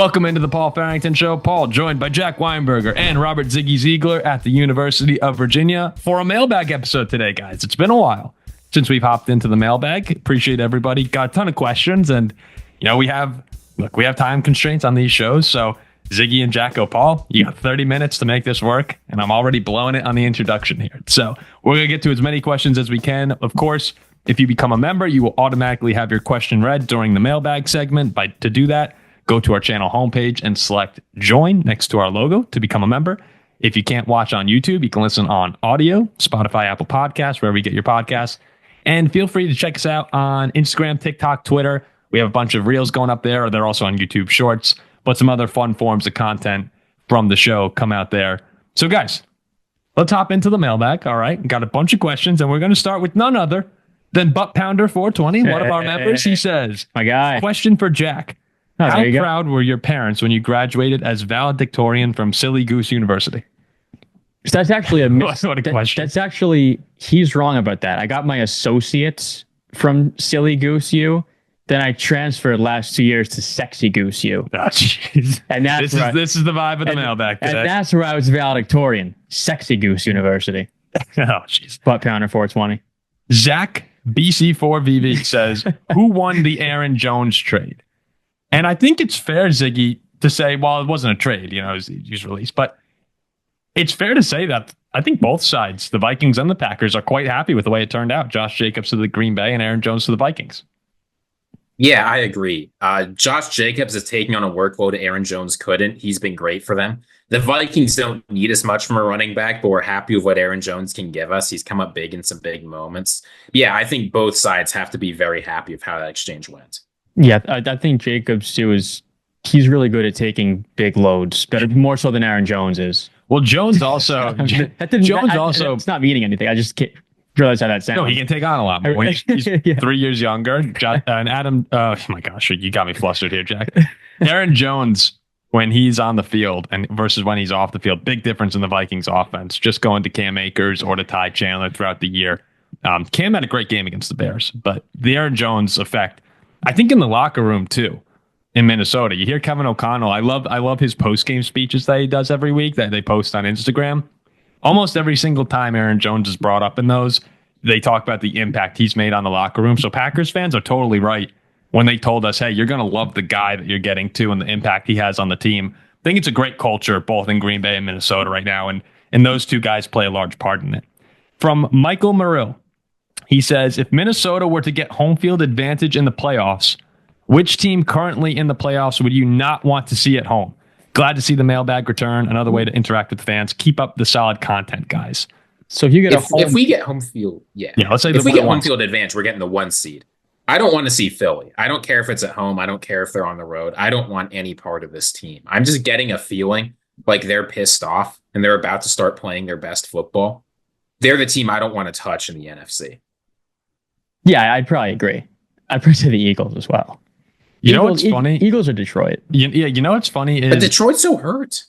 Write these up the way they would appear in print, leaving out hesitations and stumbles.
Welcome into the Paul Farrington Show. Paul, joined by Jack Weinberger and Robert Ziggy Ziegler at the University of Virginia for a mailbag episode today, guys. It's been a while since we've hopped into the mailbag. Appreciate everybody. Got a ton of questions, and we have time constraints on these shows. So Ziggy and Jack go, Paul, you got 30 minutes to make this work, and I'm already blowing it on the introduction here. So we're gonna get to as many questions as we can. Of course, if you become a member, you will automatically have your question read during the mailbag segment. To do that, go to our channel homepage and select join next to our logo to become a member. If you can't watch on YouTube, you can listen on audio, Spotify, Apple Podcasts, wherever you get your podcasts. And feel free to check us out on Instagram, TikTok, Twitter. We have a bunch of reels going up there, or they're also on YouTube Shorts, but some other fun forms of content from the show come out there. So guys, let's hop into the mailbag. All right. Got a bunch of questions, and we're going to start with none other than Butt Pounder 420, one of our members. He says, my guy. Question for Jack. How proud were your parents when you graduated as valedictorian from Silly Goose University? So that's actually a what a question. That's actually, he's wrong about that. I got my associates from Silly Goose U. Then I transferred last 2 years to Sexy Goose U. Oh, jeez. And that's this is the vibe of the mailbag today. And that's where I was valedictorian. Sexy Goose University. Oh, jeez. Butt Pounder 420. Zach BC4VV says, who won the Aaron Jones trade? And I think it's fair, Ziggy, to say, well, it wasn't a trade, he was released, but it's fair to say that I think both sides, the Vikings and the Packers, are quite happy with the way it turned out. Josh Jacobs to the Green Bay and Aaron Jones to the Vikings. Yeah, I agree. Josh Jacobs is taking on a workload Aaron Jones couldn't. He's been great for them. The Vikings don't need as much from a running back, but we're happy with what Aaron Jones can give us. He's come up big in some big moments. Yeah, I think both sides have to be very happy with how that exchange went. Yeah, I think Jacobs too he's really good at taking big loads, but more so than Aaron Jones is. Well, Jones also, it's not meaning anything. I just can't realize how that sounds. No, he can take on a lot more. He's yeah. 3 years younger. And Adam, oh my gosh, you got me flustered here, Jack. Aaron Jones, when he's on the field and versus when he's off the field, big difference in the Vikings offense. Just going to Cam Akers or to Ty Chandler throughout the year. Cam had a great game against the Bears, but the Aaron Jones effect, I think in the locker room too, in Minnesota. You hear Kevin O'Connell. I love his post-game speeches that he does every week that they post on Instagram. Almost every single time Aaron Jones is brought up in those, they talk about the impact he's made on the locker room. So Packers fans are totally right when they told us, hey, you're going to love the guy that you're getting to and the impact he has on the team. I think it's a great culture both in Green Bay and Minnesota right now, and those two guys play a large part in it. From Michael Murill, he says, if Minnesota were to get home field advantage in the playoffs, which team currently in the playoffs would you not want to see at home? Glad to see the mailbag return. Another way to interact with fans. Keep up the solid content, guys. So if you get if we get home field, let's say if we get home field advantage, we're getting the 1 seed. I don't want to see Philly. I don't care if it's at home. I don't care if they're on the road. I don't want any part of this team. I'm just getting a feeling like they're pissed off and they're about to start playing their best football. They're the team I don't want to touch in the NFC. Yeah, I'd probably agree. I'd probably say the Eagles as well. You know what's funny? Eagles or Detroit. You know what's funny is... But Detroit's so hurt.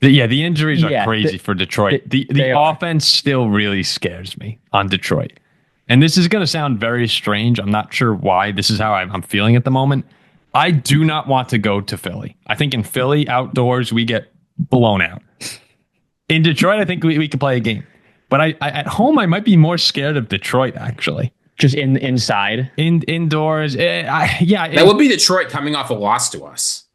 The injuries are crazy for Detroit. The offense still really scares me on Detroit. And this is going to sound very strange. I'm not sure why. This is how I'm feeling at the moment. I do not want to go to Philly. I think in Philly, outdoors, we get blown out. In Detroit, I think we could play a game. But at home, I might be more scared of Detroit, actually. Just inside? Indoors. That would be Detroit coming off a loss to us.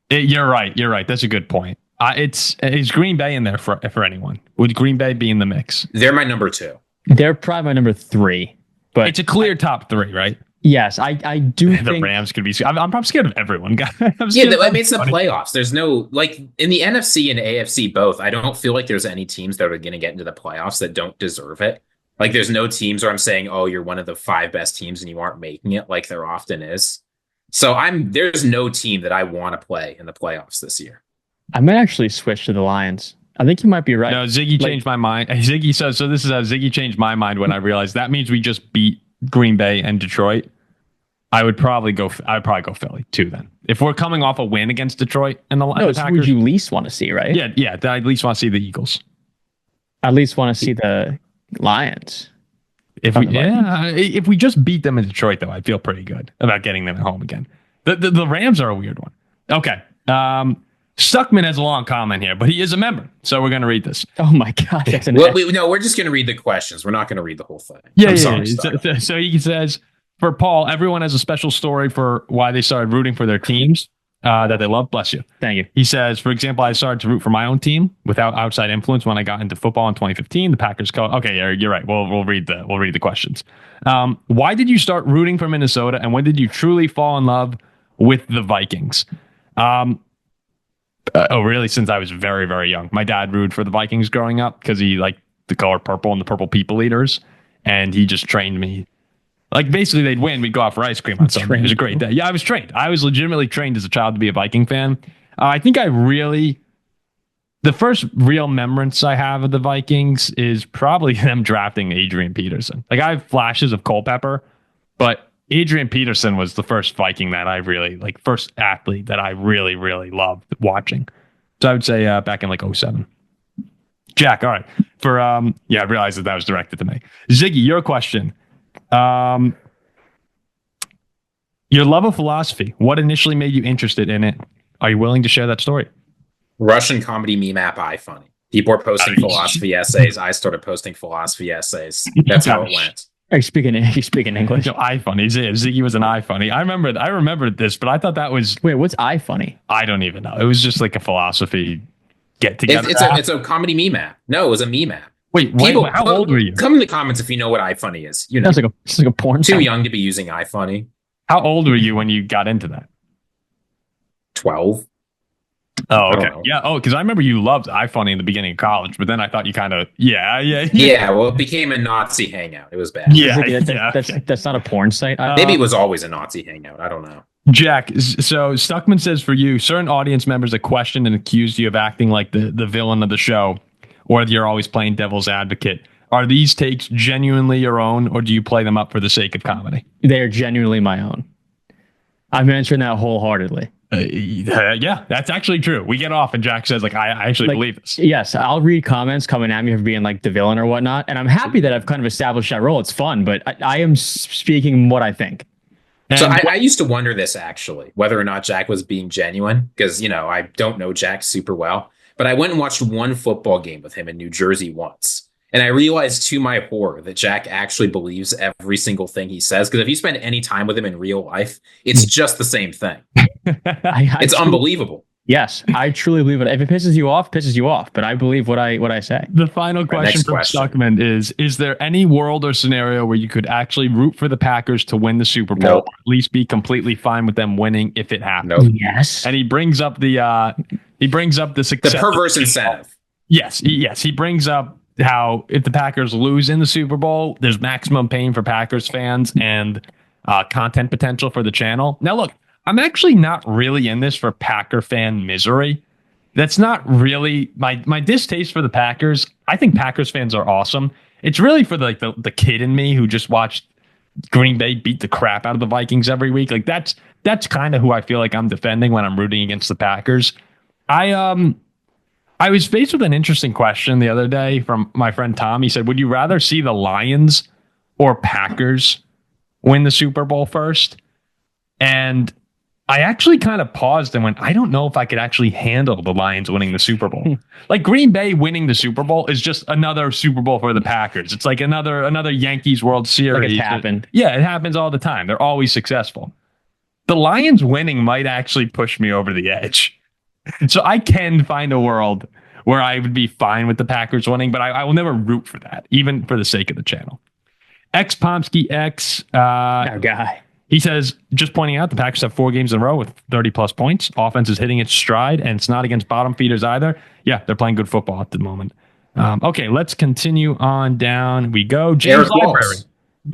You're right. That's a good point. Is Green Bay in there for anyone? Would Green Bay be in the mix? They're my number 2. They're probably my number 3. But it's a clear top 3, right? Yes, I do think... The Rams could be... I'm probably scared of everyone. It's the playoffs. There's no... Like, in the NFC and AFC both, I don't feel like there's any teams that are going to get into the playoffs that don't deserve it. Like, there's no teams where I'm saying, oh, you're one of the 5 best teams and you aren't making it like there often is. So there's no team that I want to play in the playoffs this year. I might actually switch to the Lions. I think you might be right. No, Ziggy changed my mind. Ziggy says, so this is how Ziggy changed my mind when I realized that means we just beat Green Bay and Detroit. I would probably go Philly too then. If we're coming off a win against Detroit and the Packers. Who would you least want to see, right? Yeah. I at least want to see the Eagles. I at least want to see the Lions. If we just beat them in Detroit, though, I'd feel pretty good about getting them at home again. The Rams are a weird one. Okay, Stuckman has a long comment here, but he is a member, so we're going to read this. Oh my God. That's we're just going to read the questions. We're not going to read the whole thing. Yeah, sorry. So he says, for Paul, everyone has a special story for why they started rooting for their teams that they love. Bless you. Thank you. He says, for example, I started to root for my own team without outside influence when I got into football in 2015. The Packers Okay, Eric, you're right. We'll read the questions. Why did you start rooting for Minnesota, and when did you truly fall in love with the Vikings? Really? Since I was very, very young. My dad rooted for the Vikings growing up because he liked the color purple and the purple people eaters, and he just trained me. Like, basically, they'd win. We'd go out for ice cream on Sunday. It was a great day. Yeah, I was trained. I was legitimately trained as a child to be a Viking fan. I think the first real remembrance I have of the Vikings is probably them drafting Adrian Peterson. Like, I have flashes of Culpepper, but Adrian Peterson was the first Viking that I really, first athlete that I really, really loved watching. So I would say back in 2007. Jack, all right. I realized that was directed to me. Ziggy, your question. Your love of philosophy. What initially made you interested in it? Are you willing to share that story? Russian comedy meme app iFunny. People are posting philosophy essays. I started posting philosophy essays. That's how it went. Are you speaking English? No, iFunny. Ziggy was an iFunny. I remembered this, but I thought that was... Wait, what's iFunny? I don't even know. It was just like a philosophy get together. It's a comedy meme app. No, it was a meme app. Wait, how old were you? Come in the comments if you know what iFunny is. You know, it's like a porn. Too young to be using iFunny. How old were you when you got into that? 12. Oh, okay. Yeah. Oh, because I remember you loved iFunny in the beginning of college, but then I thought you kind of Yeah, well, it became a Nazi hangout. It was bad. Yeah, that's not a porn site. Maybe it was always a Nazi hangout. I don't know. Jack, so Stuckman says for you, certain audience members that questioned and accused you of acting like the villain of the show, or you're always playing devil's advocate. Are these takes genuinely your own, or do you play them up for the sake of comedy? They are genuinely my own. I'm answering that wholeheartedly. Yeah, that's actually true. We get off and Jack says, I actually believe this. Yes, I'll read comments coming at me for being like the villain or whatnot. And I'm happy that I've kind of established that role. It's fun, but I am speaking what I think. So I used to wonder this, actually, whether or not Jack was being genuine, because, I don't know Jack super well. But I went and watched one football game with him in New Jersey once. And I realized to my horror that Jack actually believes every single thing he says. Because if you spend any time with him in real life, it's just the same thing. It's unbelievable. Yes, I truly believe it. If it pisses you off, pisses you off. But I believe what I say. The final question from Stuckman is there any world or scenario where you could actually root for the Packers to win the Super Bowl? Nope. Or at least be completely fine with them winning if it happens? Nope. Yes. And he brings up the success. The perverse incentive. Yes. He brings up how if the Packers lose in the Super Bowl, there's maximum pain for Packers fans and content potential for the channel. Now, look, I'm actually not really in this for Packer fan misery. That's not really my distaste for the Packers. I think Packers fans are awesome. It's really for the kid in me who just watched Green Bay beat the crap out of the Vikings every week. That's kind of who I feel like I'm defending when I'm rooting against the Packers. I was faced with an interesting question the other day from my friend Tom. He said, would you rather see the Lions or Packers win the Super Bowl first? And I actually kind of paused and went, I don't know if I could actually handle the Lions winning the Super Bowl. Green Bay winning the Super Bowl is just another Super Bowl for the Packers. It's like another Yankees World Series. Like it happened. Yeah, it happens all the time. They're always successful. The Lions winning might actually push me over the edge. So I can find a world where I would be fine with the Packers winning, but I will never root for that, even for the sake of the channel. X Pomsky X. Our guy. He says, just pointing out, the Packers have 4 games in a row with 30-plus points. Offense is hitting its stride, and it's not against bottom feeders either. Yeah, they're playing good football at the moment. Okay, let's continue on down. We go. James Library.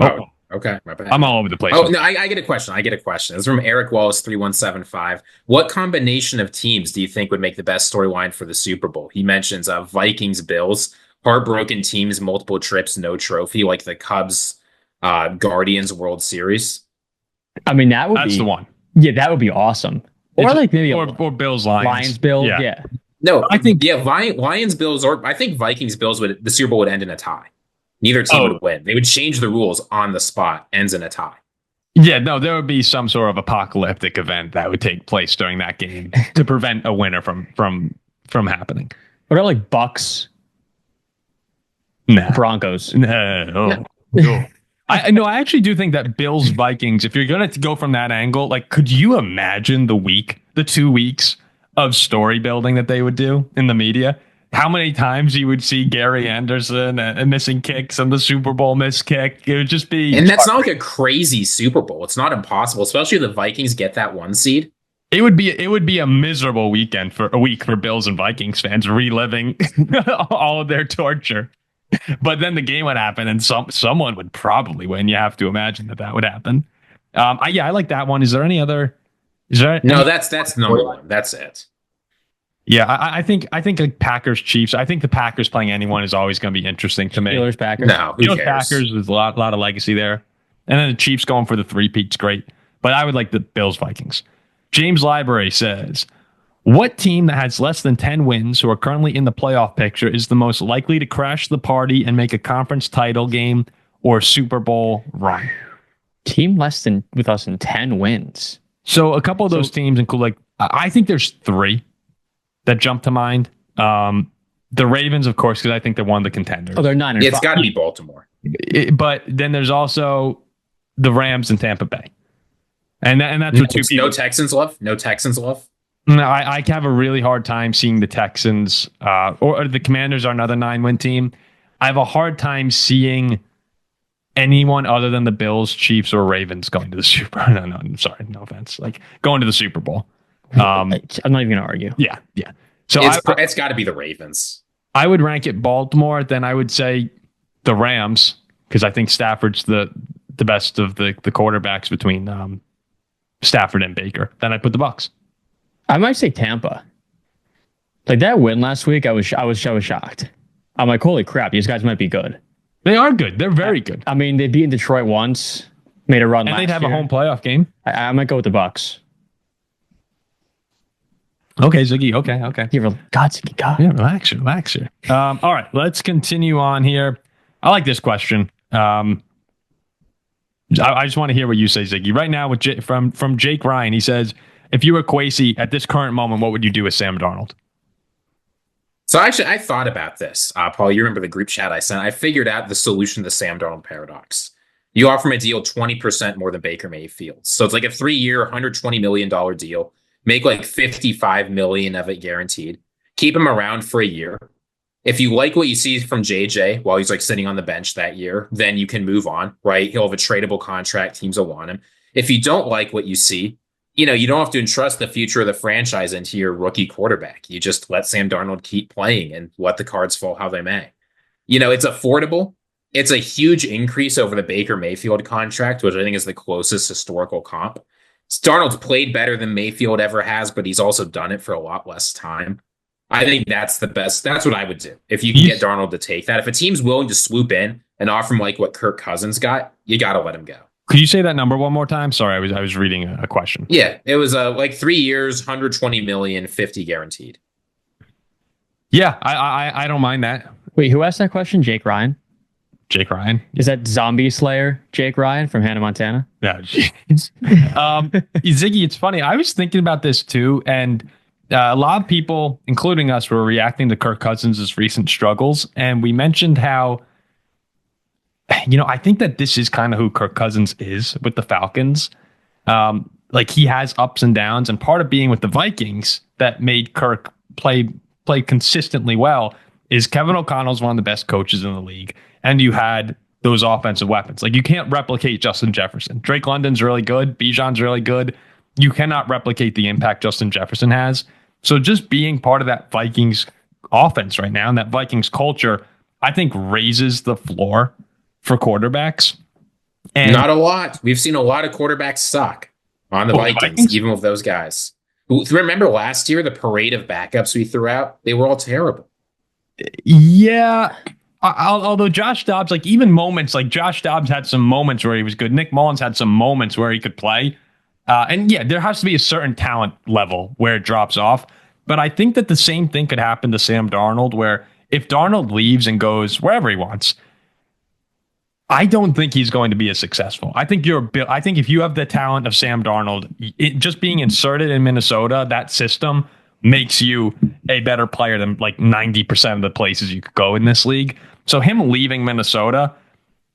Oh, okay. My bad. I'm all over the place. Oh, no, I get a question. This is from Eric Wallace 3175. What combination of teams do you think would make the best storyline for the Super Bowl? He mentions Vikings, Bills, heartbroken teams, multiple trips, no trophy, like the Cubs, Guardians World Series. I mean, that's the one. Yeah, that would be awesome. Or maybe or Bills Lions. Bills. Yeah. No, I think Lions Bills, or I think Vikings Bills the Super Bowl would end in a tie. Neither team would win. They would change the rules on the spot. Ends in a tie. Yeah, no, there would be some sort of apocalyptic event that would take place during that game to prevent a winner from happening. What about like Bucks, Nah. Broncos? No. I actually do think that Bills Vikings, if you're going to go from that angle, like, could you imagine the 2 weeks of story building that they would do in the media? How many times you would see Gary Anderson and missing kicks and the Super Bowl missed kick? It would just be. And that's not like a crazy Super Bowl. It's not impossible, especially if the Vikings get that 1 seed. It would be a miserable week for Bills and Vikings fans reliving all of their torture. But then the game would happen and someone would probably win. You have to imagine that would happen. I like that one. Is there any other? No, that's number one. That's it. Yeah, I think like Packers Chiefs. I think the Packers playing anyone is always going to be interesting to me. Steelers Packers. No, who cares? Packers, there's a lot of legacy there, and then the Chiefs going for the three-peat's great. But I would like the Bills Vikings. James Library says, what team that has less than 10 wins who are currently in the playoff picture is the most likely to crash the party and make a conference title game or Super Bowl run? Team with us in 10 wins. So a couple of those teams include, like, I think there's 3 that jump to mind. The Ravens, of course, because I think they're one of the contenders. Oh, they're 9-5. It's got to be Baltimore. But then there's also the Rams and Tampa Bay. And that's what 2 people. No Texans left? No Texans left? No, I have a really hard time seeing the Texans or the Commanders are another 9-win team. I have a hard time seeing anyone other than the Bills, Chiefs, or Ravens going to the Super. No, I'm sorry, no offense. Like going to the Super Bowl. I'm not even going to argue. Yeah. So it's got to be the Ravens. I would rank it Baltimore. Then I would say the Rams because I think Stafford's the best of the quarterbacks between Stafford and Baker. Then I put the Bucs. I might say Tampa. Like that win last week, I was shocked. I'm like, holy crap, these guys might be good. They are good. They're very good. I mean, they beat Detroit once, made a run and last year. they'd have a home playoff game. I might go with the Bucs. Okay, Ziggy. Okay. God, Ziggy, God. Yeah, relax here. All right, let's continue on here. I like this question. I just want to hear what you say, Ziggy. Right now, from Jake Ryan, he says, if you were Kwesi at this current moment, what would you do with Sam Darnold? So actually, I thought about this. Paul, you remember the group chat I sent? I figured out the solution to the Sam Darnold paradox. You offer him a deal 20% more than Baker Mayfield. So it's like a 3-year, $120 million deal. Make like $55 million of it guaranteed. Keep him around for a year. If you like what you see from JJ while he's like sitting on the bench that year, then you can move on, right? He'll have a tradable contract. Teams will want him. If you don't like what you see, you don't have to entrust the future of the franchise into your rookie quarterback. You just let Sam Darnold keep playing and let the cards fall how they may. It's affordable. It's a huge increase over the Baker Mayfield contract, which I think is the closest historical comp. Darnold's played better than Mayfield ever has, but he's also done it for a lot less time. I think that's the best. That's what I would do if you can get Darnold to take that. If a team's willing to swoop in and offer him like what Kirk Cousins got, you got to let him go. Could you say that number one more time? Sorry, I was reading a question. Yeah, it was like 3 years, $120 million, 50 guaranteed. Yeah, I don't mind that. Wait, who asked that question? Jake Ryan? Jake Ryan? Is that Zombie Slayer Jake Ryan from Hannah Montana? No, Ziggy, it's funny. I was thinking about this too, and a lot of people, including us, were reacting to Kirk Cousins' recent struggles, and we mentioned how I think that this is kind of who Kirk Cousins is with the Falcons. Like he has ups and downs, and part of being with the Vikings that made Kirk play consistently well is Kevin O'Connell's one of the best coaches in the league, and you had those offensive weapons. Like you can't replicate Justin Jefferson. Drake London's really good. Bijan's really good. You cannot replicate the impact Justin Jefferson has. So just being part of that Vikings offense right now and that Vikings culture, I think raises the floor for quarterbacks. And not a lot. We've seen a lot of quarterbacks suck on the Vikings, even with those guys. Remember last year, the parade of backups we threw out? They were all terrible. Yeah. Although Josh Dobbs, like even moments, like Josh Dobbs had some moments where he was good. Nick Mullins had some moments where he could play. And yeah, there has to be a certain talent level where it drops off. But I think that the same thing could happen to Sam Darnold, where if Darnold leaves and goes wherever he wants, I don't think he's going to be as successful. I think if you have the talent of Sam Darnold, just being inserted in Minnesota, that system makes you a better player than like 90% of the places you could go in this league. So him leaving Minnesota,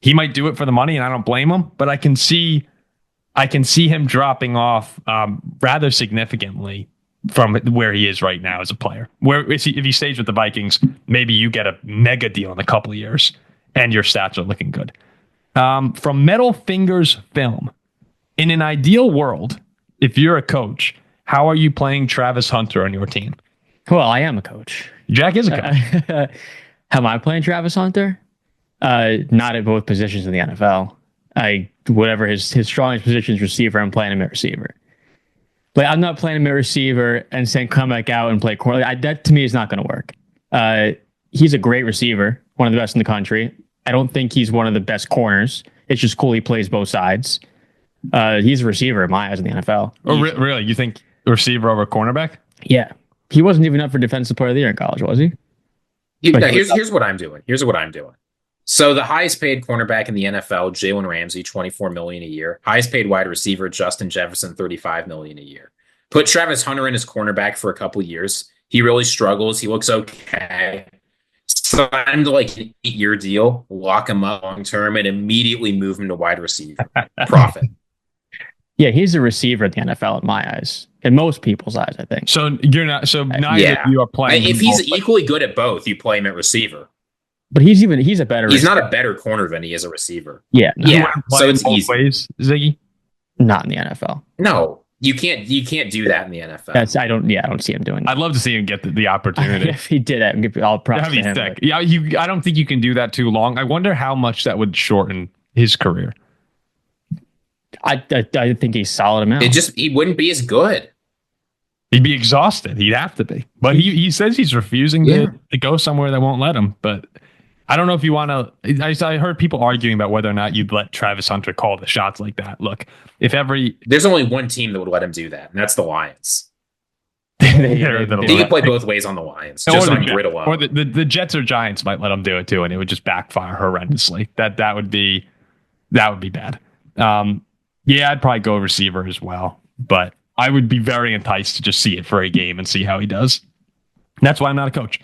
he might do it for the money, and I don't blame him, but I can see him dropping off rather significantly from where he is right now as a player. Where if he stays with the Vikings, maybe you get a mega deal in a couple of years and your stats are looking good. From Metal Fingers Film, in an ideal world, if you're a coach, how are you playing Travis Hunter on your team? Well, I am a coach. Jack is a coach. How am I playing Travis Hunter? Not at both positions in the NFL. Whatever his strongest position is receiver, I'm playing him at receiver. Like, I'm not playing him at receiver and saying come back out and play corner. That to me is not going to work. He's a great receiver, one of the best in the country. I don't think he's one of the best corners. It's just cool he plays both sides. He's a receiver in my eyes in the NFL. Oh, really? You think receiver over cornerback? Yeah. He wasn't even up for Defensive Player of the Year in college, was he? Here's what I'm doing. So the highest paid cornerback in the NFL, Jalen Ramsey, $24 million a year. Highest paid wide receiver, Justin Jefferson, $35 million a year. Put Travis Hunter in as cornerback for a couple of years. He really struggles. He looks okay. Sign like an 8-year deal, lock him up long term, and immediately move him to wide receiver. Profit. Yeah, he's a receiver in the NFL in my eyes. In most people's eyes, I think. So you're not. So neither of you are playing. If he's equally good at both, you play him at receiver. But he's a better. He's not a better corner than he is a receiver. Yeah, yeah. So it's easy. Ways, Ziggy? Not in the NFL. No, you can't do that in the NFL. I don't see him doing that. I'd love to see him get the opportunity. If he did it, I'll props to him. But... Yeah, I don't think you can do that too long. I wonder how much that would shorten his career. I think he's solid amount. He wouldn't be as good. He'd be exhausted. He'd have to be. But he says he's refusing to go somewhere that won't let him. But I don't know if you want to. I heard people arguing about whether or not you'd let Travis Hunter call the shots like that. Look, there's only one team that would let him do that, and that's the Lions. He could play both ways on the Lions, just on grid alone. Or the Jets or Giants might let him do it too, and it would just backfire horrendously. That would be bad. Yeah, I'd probably go receiver as well, but I would be very enticed to just see it for a game and see how he does. That's why I'm not a coach.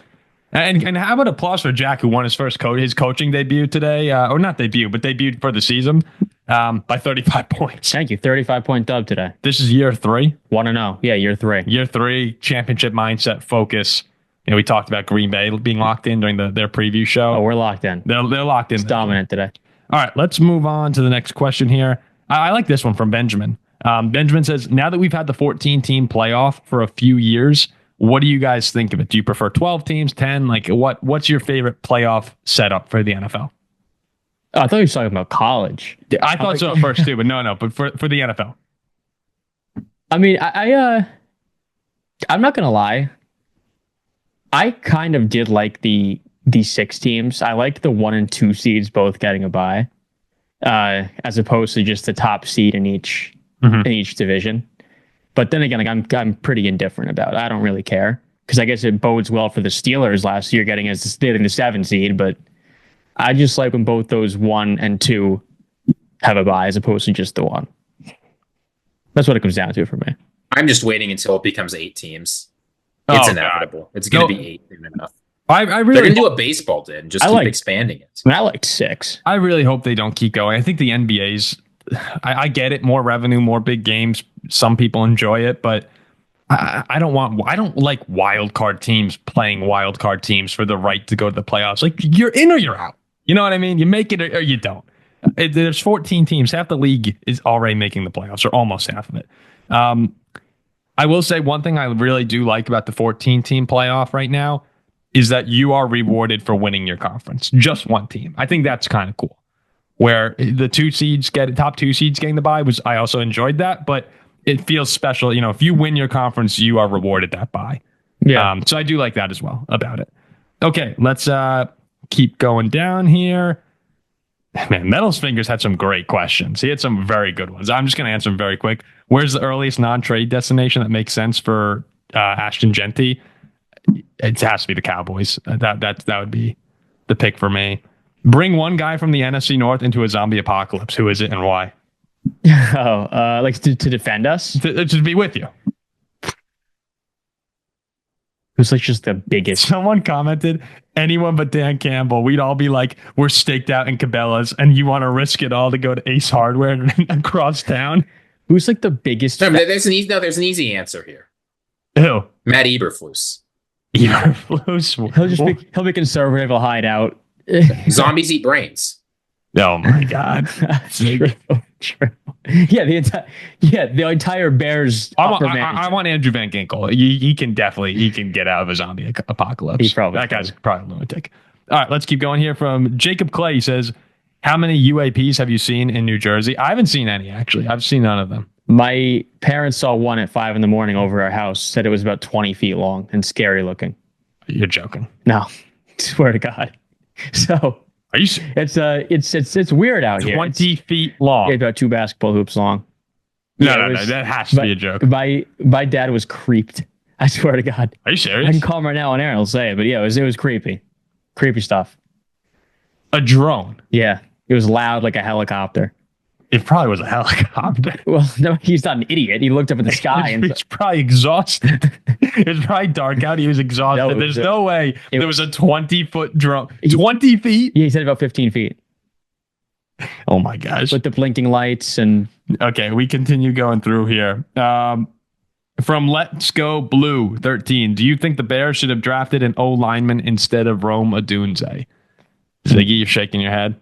And how about applause for Jack, who won his his coaching debut today, or not debut, but debuted for the season by 35 points. Thank you. 35-point dub today. This is year 3. 1-0. Yeah, year 3. Year 3, championship mindset, focus. You know, we talked about Green Bay being locked in during their preview show. Oh, we're locked in. They're locked in. It's dominant today. All right, let's move on to the next question here. I like this one from Benjamin. Benjamin says, now that we've had the 14-team playoff for a few years, what do you guys think of it? Do you prefer 12 teams, 10? Like, what's your favorite playoff setup for the NFL? Oh, I thought you were talking about college. I thought so at first too, but no. But for the NFL, I mean, I'm not gonna lie. I kind of did like the 6 teams. I liked the 1 and 2 seeds both getting a bye, as opposed to just the top seed in each division. But then again, like, I'm pretty indifferent about it. I don't really care because I guess it bodes well for the Steelers last year getting the 7 seed. But I just like when both those 1 and 2 have a bye as opposed to just the 1. That's what it comes down to for me. I'm just waiting until it becomes 8 teams. It's inevitable. God. It's going to be 8 soon enough. I really they're going to do what baseball did and just keep expanding it. I liked 6. I really hope they don't keep going. I think the NBA's. I get it, more revenue, more big games. Some people enjoy it, but I don't like wild card teams playing wild card teams for the right to go to the playoffs. Like, you're in or you're out. You know what I mean? You make it or you don't. There's 14 teams. Half the league is already making the playoffs, or almost half of it. I will say one thing I really do like about the 14-team playoff right now is that you are rewarded for winning your conference. Just one team. I think that's kind of cool. Where the top 2 seeds getting the bye I also enjoyed that, but it feels special. You know, if you win your conference, you are rewarded that bye. Yeah. So I do like that as well about it. Okay, let's keep going down here. Man, Metal's Fingers had some great questions. He had some very good ones. I'm just going to answer them very quick. Where's the earliest non-trade destination that makes sense for Ashton Jeanty? It has to be the Cowboys. That would be the pick for me. Bring one guy from the NFC North into a zombie apocalypse. Who is it and why? Like to defend us? To be with you. Who's like just the biggest? Someone commented, anyone but Dan Campbell. We'd all be like, we're staked out in Cabela's, and you want to risk it all to go to Ace Hardware across town. Who's like the biggest? No, there's an easy answer here. Who? Matt Eberflus. Eberflus. He'll be conservative. He'll hide out. Zombies eat brains. Oh my God. True. Yeah, the entire Bears. I want Andrew Van Ginkel. He can get out of a zombie apocalypse. That guy's probably a lunatic. All right, let's keep going here. From Jacob Clay, he says, how many UAPs have you seen in New Jersey? I haven't seen any, actually. I've seen none of them. My parents saw one at 5 a.m. over our house. Said it was about 20 feet long and scary looking. You're joking. No, swear to God. So are you? It's weird out here. 20 feet long. Yeah, about 2 basketball hoops long. No, that has to be a joke. My dad was creeped. I swear to God. Are you serious? I can call him right now on air. I'll say it, but yeah, it was creepy. Creepy stuff. A drone. Yeah, it was loud like a helicopter. It probably was a helicopter. Well, no, he's not an idiot. He looked up at the sky and he's probably exhausted. It was probably dark out. He was exhausted. No, There's no way there was a 20-foot drone. 20 feet? Yeah, he said about 15 feet. Oh my gosh. With the blinking lights and. Okay, we continue going through here. From Let's Go Blue 13, do you think the Bears should have drafted an O lineman instead of Rome Odunze? Ziggy, you're shaking your head.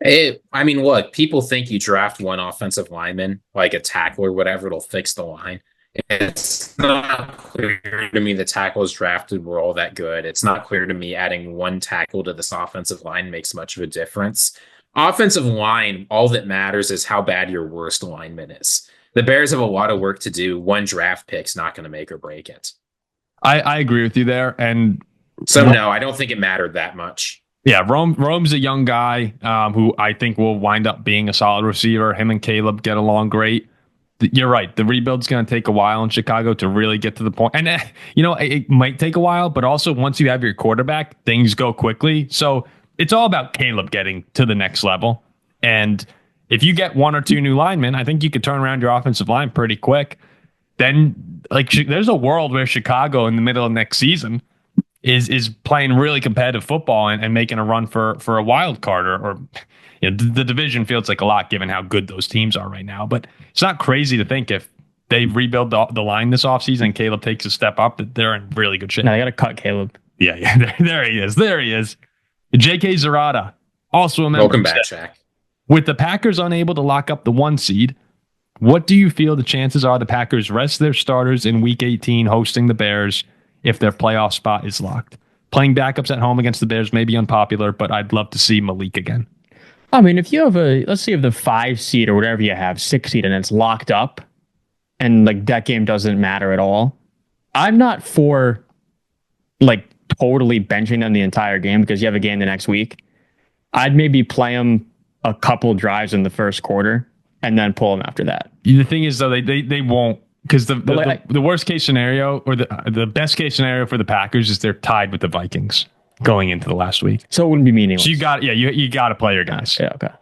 Look, people think you draft one offensive lineman, like a tackle or whatever, it'll fix the line. It's not clear to me the tackles drafted were all that good. It's not clear to me adding one tackle to this offensive line makes much of a difference. Offensive line, all that matters is how bad your worst lineman is. The Bears have a lot of work to do. One draft pick's not going to make or break it. I agree with you there. And so, no, I don't think it mattered that much. Yeah, Rome's a young guy who I think will wind up being a solid receiver. Him and Caleb get along great. You're right. The rebuild's going to take a while in Chicago to really get to the point. And, it might take a while, but also once you have your quarterback, things go quickly. So it's all about Caleb getting to the next level. And if you get one or two new linemen, I think you could turn around your offensive line pretty quick. Then, there's a world where Chicago in the middle of next season is playing really competitive football and making a run for a wild card or the division feels like a lot given how good those teams are right now. But it's not crazy to think if they rebuild the line this offseason and Caleb takes a step up that they're in really good shape. No, they got to cut Caleb. Yeah. There he is. J.K. Zarata, also a member. Welcome back, Shaq. With the Packers unable to lock up the 1 seed, what do you feel the chances are the Packers rest their starters in Week 18 hosting the Bears if their playoff spot is locked? Playing backups at home against the Bears may be unpopular, but I'd love to see Malik again. I mean, if you have let's say you have the 5 seed or whatever you have, 6 seed, and it's locked up, and that game doesn't matter at all, I'm not for totally benching them the entire game because you have a game the next week. I'd maybe play them a couple drives in the first quarter and then pull them after that. The thing is, though, they won't, because the worst case scenario or the best case scenario for the Packers is they're tied with the Vikings going into the last week. So it wouldn't be meaningless. So you got to play your guys. Yeah, okay.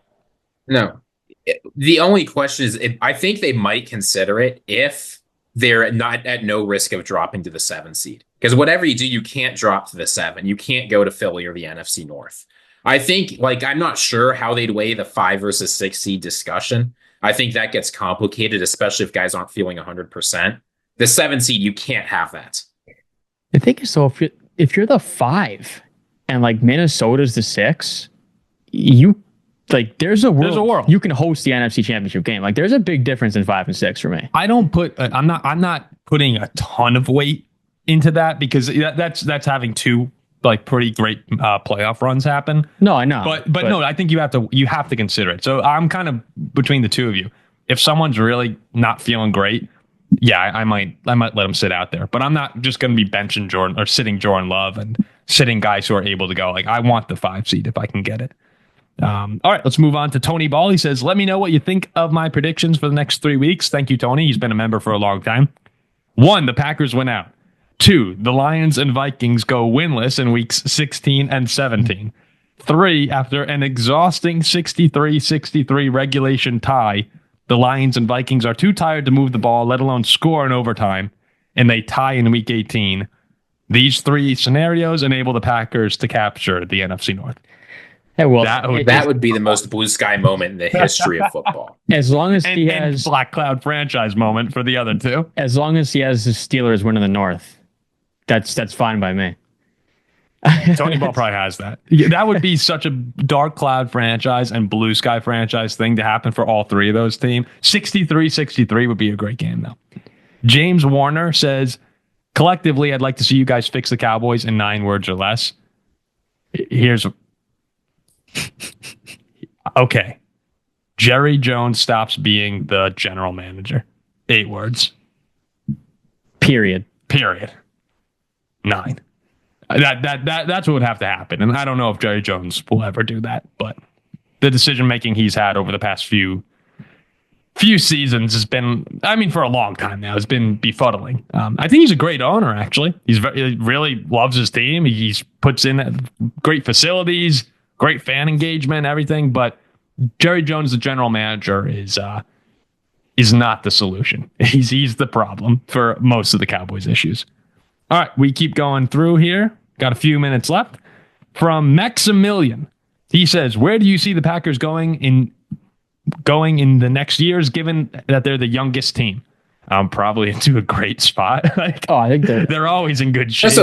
No, the only question is, I think they might consider it if they're not at no risk of dropping to the 7 seed. Because whatever you do, you can't drop to the 7. You can't go to Philly or the NFC North. I think, I'm not sure how they'd weigh the 5 versus 6 seed discussion. I think that gets complicated, especially if guys aren't feeling 100%. The 7 seed, you can't have that. The thing is, so if you're the 5 and Minnesota's the 6, there's a world you can host the NFC Championship game. There's a big difference in 5 and 6 for me. I'm not putting a ton of weight into that because that's having 2 pretty great playoff runs happen. No, I know. But no, I think you have to consider it. So I'm kind of between the two of you. If someone's really not feeling great, yeah, I might let them sit out there. But I'm not just going to be benching Jordan or sitting Jordan Love and sitting guys who are able to go. I want the 5 seed if I can get it. All right, let's move on to Tony Ball. He says, let me know what you think of my predictions for the next 3 weeks. Thank you, Tony. He's been a member for a long time. 1, the Packers win out. 2, the Lions and Vikings go winless in weeks 16 and 17. 3 after an exhausting 63-63 regulation tie. The Lions and Vikings are too tired to move the ball, let alone score in overtime, and they tie in Week 18. These 3 scenarios enable the Packers to capture the NFC North. Hey, well, that would be the most blue sky moment in the history of football. As long as he and has Black Cloud franchise moment for the other 2. As long as he has the Steelers winning the North, that's fine by me. Tony Ball probably has that. Yeah, that would be such a dark cloud franchise and blue sky franchise thing to happen for all 3 of those teams. 63-63 would be a great game, though. James Warner says, collectively, I'd like to see you guys fix the Cowboys in 9 words or less. Here's... Okay. Jerry Jones stops being the general manager. 8 words. Period. 9. That's what would have to happen. And I don't know if Jerry Jones will ever do that, but the decision making he's had over the past few seasons has been, I mean, for a long time now, has been befuddling. I think he's a great owner, actually. He really loves his team. He puts in great facilities, great fan engagement, everything. But Jerry Jones, the general manager, is not the solution. He's the problem for most of the Cowboys' issues. All right, we keep going through here. Got a few minutes left. From Maximilian, he says, where do you see the Packers going in the next years, given that they're the youngest team? Probably into a great spot. I think they're always in good shape.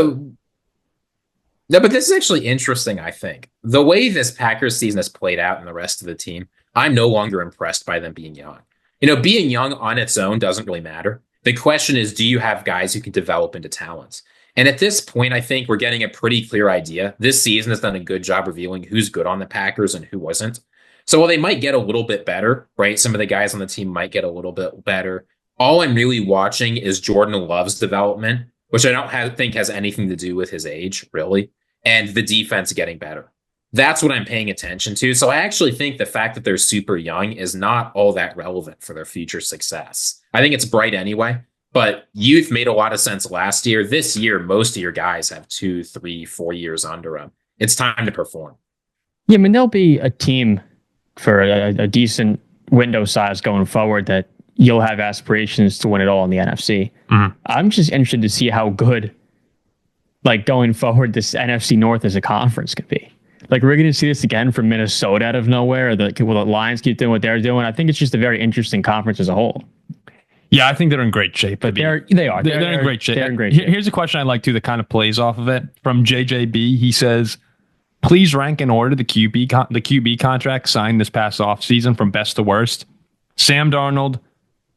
No, but this is actually interesting, I think. The way this Packers season has played out and the rest of the team, I'm no longer impressed by them being young. Being young on its own doesn't really matter. The question is, do you have guys who can develop into talents? And at this point, I think we're getting a pretty clear idea. This season has done a good job revealing who's good on the Packers and who wasn't. So while they might get a little bit better, right? Some of the guys on the team might get a little bit better. All I'm really watching is Jordan Love's development, which I don't think has anything to do with his age, really, and the defense getting better. That's what I'm paying attention to. So I actually think the fact that they're super young is not all that relevant for their future success. I think it's bright anyway, but youth made a lot of sense last year. This year, most of your guys have 2, 3, 4 years under them. It's time to perform. Yeah, I mean, there'll be a team for a decent window size going forward that you'll have aspirations to win it all in the NFC. Mm-hmm. I'm just interested to see how good, going forward, this NFC North as a conference could be. We're going to see this again from Minnesota out of nowhere. Will the Lions keep doing what they're doing? I think it's just a very interesting conference as a whole. Yeah, I think they're in great shape. They are. They're in great shape. They're in great shape. Here's a question I like too that kind of plays off of it. From JJB, he says, please rank in order the QB contract signed this past offseason from best to worst. Sam Darnold,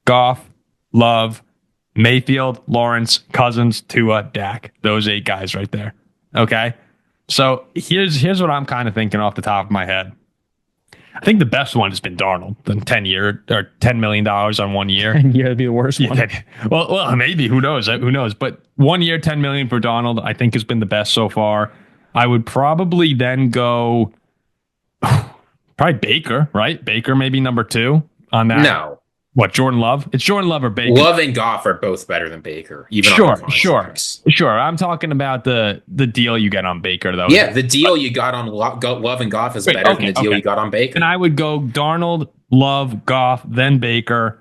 Goff, Love, Mayfield, Lawrence, Cousins, Tua, Dak. Those 8 guys right there. Okay? So here's what I'm kind of thinking off the top of my head. I think the best one has been Darnold, the $10 million on 1 year. And yeah, it'd be the worst one. Well, maybe. Who knows? But 1 year, $10 million for Darnold, I think has been the best so far. I would probably then go probably Baker, right? Baker maybe number 2 on that. No. What, Jordan Love? It's Jordan Love or Baker. Love and Goff are both better than Baker. Sure. I'm talking about the deal you get on Baker, though. Yeah, the deal you got on Love and Goff is better than the deal you got on Baker. And I would go Darnold, Love, Goff, then Baker.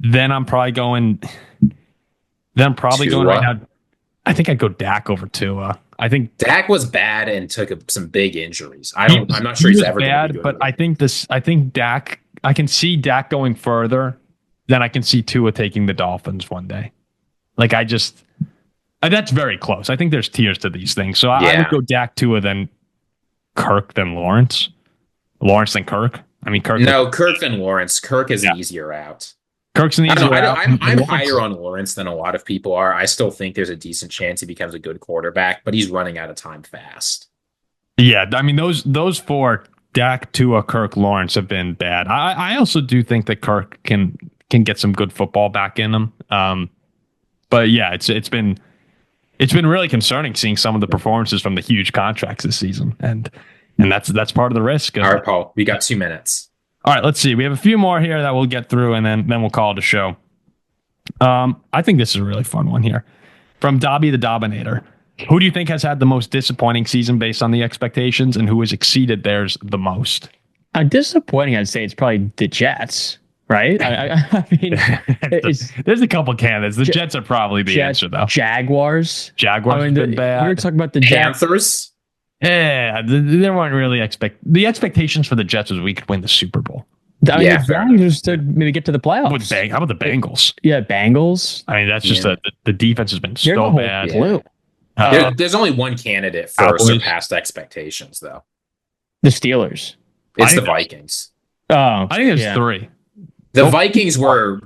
Then I'm probably going. Going right now. I think I'd go Dak over Tua. I think Dak was bad and took some big injuries. I'm not sure he's ever bad, but I think Dak. I can see Dak going further. Then I can see Tua taking the Dolphins one day. That's very close. I think there's tiers to these things. So I would go Dak, Tua, then Kirk, then Lawrence. Lawrence, then Kirk. I mean, Kirk. No, Kirk, then Lawrence. Kirk is an easier out. Kirk's an easier out. I'm higher on Lawrence than a lot of people are. I still think there's a decent chance he becomes a good quarterback, but he's running out of time fast. Yeah, I mean, those 4, Dak, Tua, Kirk, Lawrence, have been bad. I also do think that Kirk can get some good football back in them. But yeah, it's been really concerning seeing some of the performances from the huge contracts this season, and that's part of the risk. All right, Paul, we got 2 minutes. All right, let's see. We have a few more here that we'll get through, and then we'll call it a show. I think this is a really fun one here from Dobby the Dominator. Who do you think has had the most disappointing season based on the expectations, and who has exceeded theirs the most? Disappointing, I'd say it's probably the Jets, right? I mean, there's a couple candidates. The Jets are probably the answer, though. Jaguars have been bad. We were talking about the Panthers. Yeah, there weren't really the expectations for the Jets was we could win the Super Bowl. I mean, the Browns to maybe get to the playoffs. How about the Bengals? Yeah, Bengals. I mean, that's just the defense has been so bad. There's only one candidate for surpassed expectations, though. The Steelers. It's the Vikings. Oh, I think there's three. The Vikings were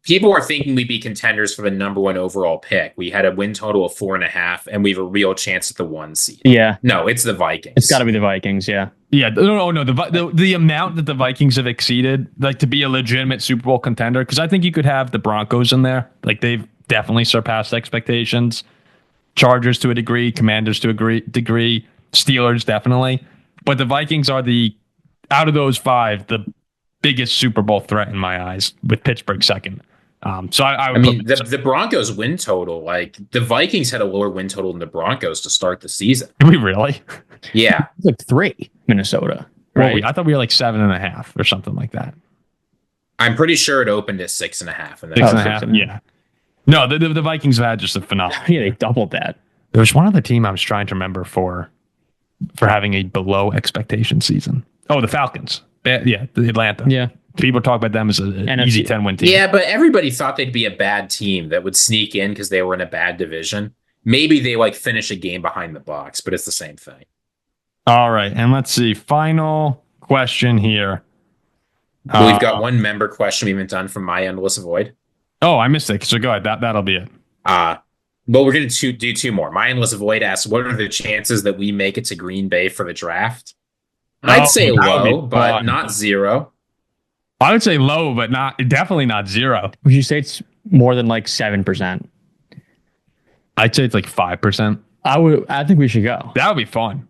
people were thinking we'd be contenders for the number 1 overall pick. We had a win total of 4.5, and we have a real chance at the 1 seed. Yeah. No, it's the Vikings. It's got to be the Vikings. Yeah. Yeah. No. The amount that the Vikings have exceeded, like to be a legitimate Super Bowl contender, because I think you could have the Broncos in there. Like they've definitely surpassed expectations. Chargers to a degree, Commanders to a degree, Steelers definitely, but the Vikings are out of those 5 the biggest Super Bowl threat in my eyes, with Pittsburgh second. So I mean, the Broncos win total, like the Vikings had a lower win total than the Broncos to start the season. Did we really? Yeah, it's like 3 Minnesota. Right? Well, I thought we were like 7.5 or something like that. I'm pretty sure it opened at 6.5. And 6.5. Yeah. No, the Vikings have had just a phenomenal. Yeah, they doubled that. There was one other team I was trying to remember for having a below expectation season. Oh, the Falcons. Yeah, the Atlanta. Yeah. People talk about them as an easy 10-win team. Yeah, but everybody thought they'd be a bad team that would sneak in because they were in a bad division. Maybe they finish a game behind the Bucs, but it's the same thing. All right, and let's see. Final question here. We've got one member question we haven't done from my endless void. Oh, I missed it. So go ahead. That'll be it. But we're going to do 2 more. My endless void asks, what are the chances that we make it to Green Bay for the draft? I'd say low, but not 0. I would say low, but definitely not 0. Would you say it's more than 7%? I'd say it's 5%. I think we should go. That would be fun.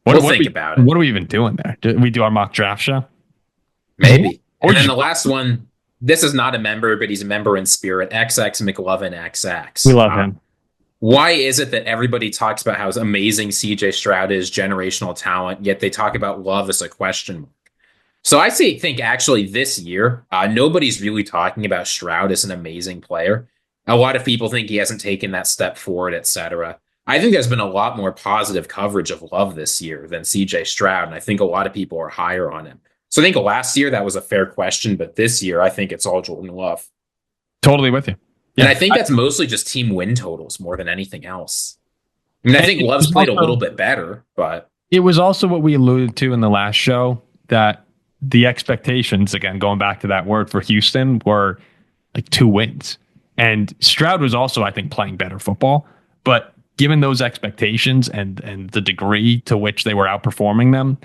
We'll think about it. What are we even doing there? Do we do our mock draft show? Maybe. And then the last one, this is not a member, but he's a member in spirit. XX McLovin XX. We love him. Why is it that everybody talks about how amazing CJ Stroud is, generational talent, yet they talk about Love as a question mark? So I think actually this year, nobody's really talking about Stroud as an amazing player. A lot of people think he hasn't taken that step forward, etc. I think there's been a lot more positive coverage of Love this year than CJ Stroud, and I think a lot of people are higher on him. So I think last year that was a fair question, but this year I think it's all Jordan Love. Totally with you. Yeah. And I think that's mostly just team win totals more than anything else. I mean, I think Love's played a little bit better, but it was also what we alluded to in the last show, that the expectations, again, going back to that word for Houston, were 2 wins. And Stroud was also, I think, playing better football. But given those expectations and the degree to which they were outperforming them,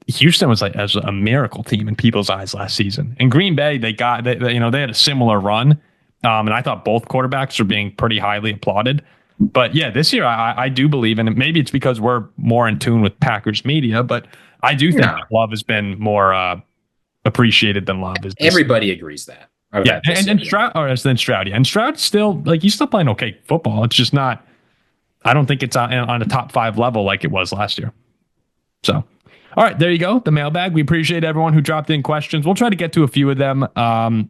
Houston was as a miracle team in people's eyes last season. In Green Bay, they had a similar run. And I thought both quarterbacks were being pretty highly applauded. But yeah, this year I do believe, and maybe it's because we're more in tune with Packers media, but I do think that Love has been more appreciated than Love is. Everybody agrees that. Yeah, and Stroud, then Stroud, yeah. And Stroud's still, he's still playing okay football. It's just not, I don't think it's on a top 5 level like it was last year. So, all right, there you go. The mailbag. We appreciate everyone who dropped in questions. We'll try to get to a few of them on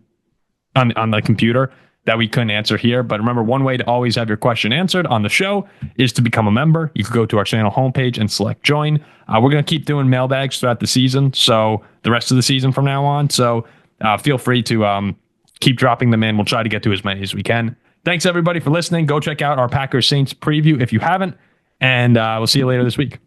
the computer that we couldn't answer here. But remember, one way to always have your question answered on the show is to become a member. You can go to our channel homepage and select join. We're going to keep doing mailbags throughout the season, so the rest of the season from now on. So feel free to keep dropping them in. We'll try to get to as many as we can. Thanks, everybody, for listening. Go check out our Packers Saints preview if you haven't, and we'll see you later this week.